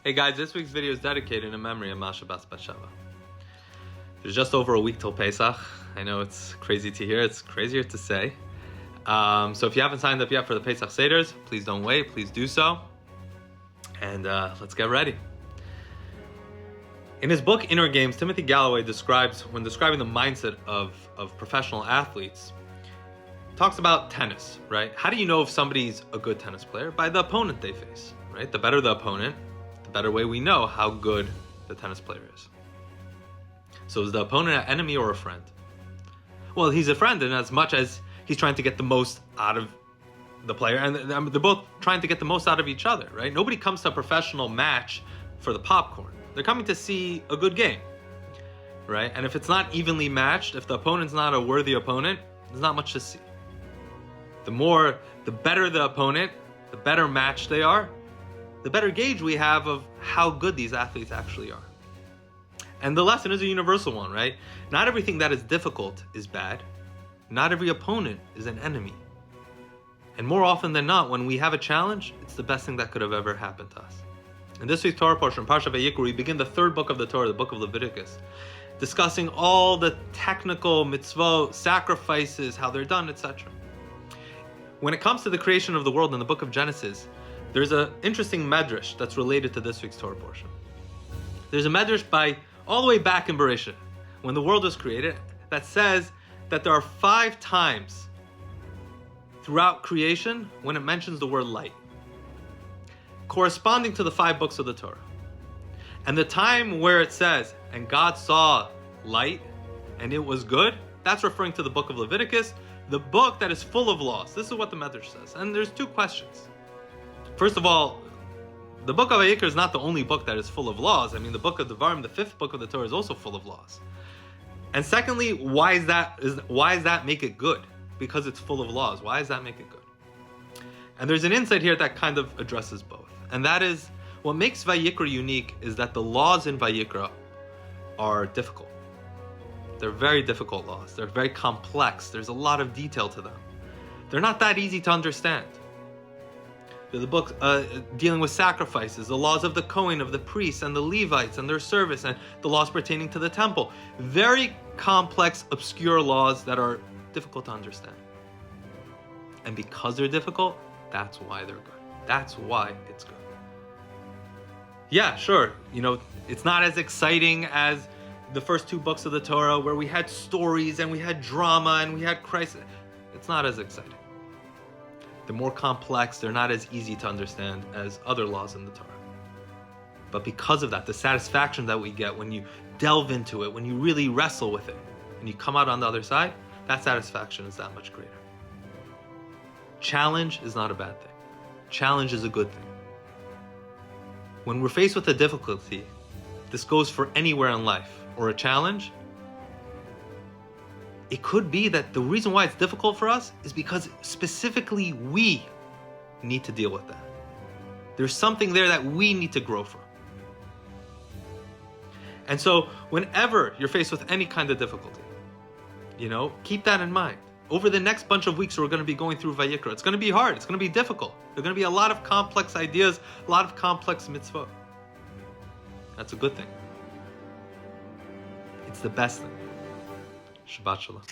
Hey guys, this week's video is dedicated in memory of Masha Bas Batsheva. There's just over a week till Pesach. I know it's crazy to hear, it's crazier to say. So if you haven't signed up yet for the Pesach Seders, please don't wait, please do so. And let's get ready. In his book, Inner Games, Timothy Galloway describes, when describing the mindset of professional athletes, talks about tennis, right? How do you know if somebody's a good tennis player? By the opponent they face, right? The better the opponent, the better way we know how good the tennis player is. So is the opponent an enemy or a friend? Well, he's a friend in as much as he's trying to get the most out of the player, and they're both trying to get the most out of each other, right? Nobody comes to a professional match for the popcorn. They're coming to see a good game, right? And if it's not evenly matched, if the opponent's not a worthy opponent, there's not much to see. The better the opponent, the better match they are, the better gauge we have of how good these athletes actually are. And the lesson is a universal one, right? Not everything that is difficult is bad. Not every opponent is an enemy. And more often than not, when we have a challenge, it's the best thing that could have ever happened to us. In this week's Torah portion, Parsha Vayikra, we begin the third book of the Torah, the book of Leviticus, discussing all the technical mitzvot, sacrifices, how they're done, etc. When it comes to the creation of the world in the book of Genesis, there's an interesting medrash that's related to this week's Torah portion. There's a medrash by all the way back in Bereshit, when the world was created, that says that there are 5 times throughout creation when it mentions the word light, corresponding to the 5 books of the Torah. And the time where it says, and God saw light and it was good, that's referring to the book of Leviticus, the book that is full of laws. This is what the medrash says. And there's 2 questions. First of all, the book of Vayikra is not the only book that is full of laws. I mean, the book of Devarim, the 5th book of the Torah, is also full of laws. And secondly, why does that make it good? Because it's full of laws. Why does that make it good? And there's an insight here that kind of addresses both. And that is, what makes Vayikra unique is that the laws in Vayikra are difficult. They're very difficult laws. They're very complex. There's a lot of detail to them. They're not that easy to understand. The book dealing with sacrifices, the laws of the Kohen, of the priests and the Levites and their service, and the laws pertaining to the temple. Very complex, obscure laws that are difficult to understand. And because they're difficult, that's why they're good. That's why it's good. Yeah, sure, it's not as exciting as the first 2 books of the Torah where we had stories and we had drama and we had crisis. It's not as exciting. They're more complex, they're not as easy to understand as other laws in the Torah. But because of that, the satisfaction that we get when you delve into it, when you really wrestle with it, and you come out on the other side, that satisfaction is that much greater. Challenge is not a bad thing. Challenge is a good thing. When we're faced with a difficulty, this goes for anywhere in life, or a challenge, it could be that the reason why it's difficult for us is because specifically we need to deal with that. There's something there that we need to grow from. And so whenever you're faced with any kind of difficulty, keep that in mind. Over the next bunch of weeks, we're going to be going through Vayikra. It's going to be hard. It's going to be difficult. There are going to be a lot of complex ideas, a lot of complex mitzvot. That's a good thing. It's the best thing. Shabbat Shalom.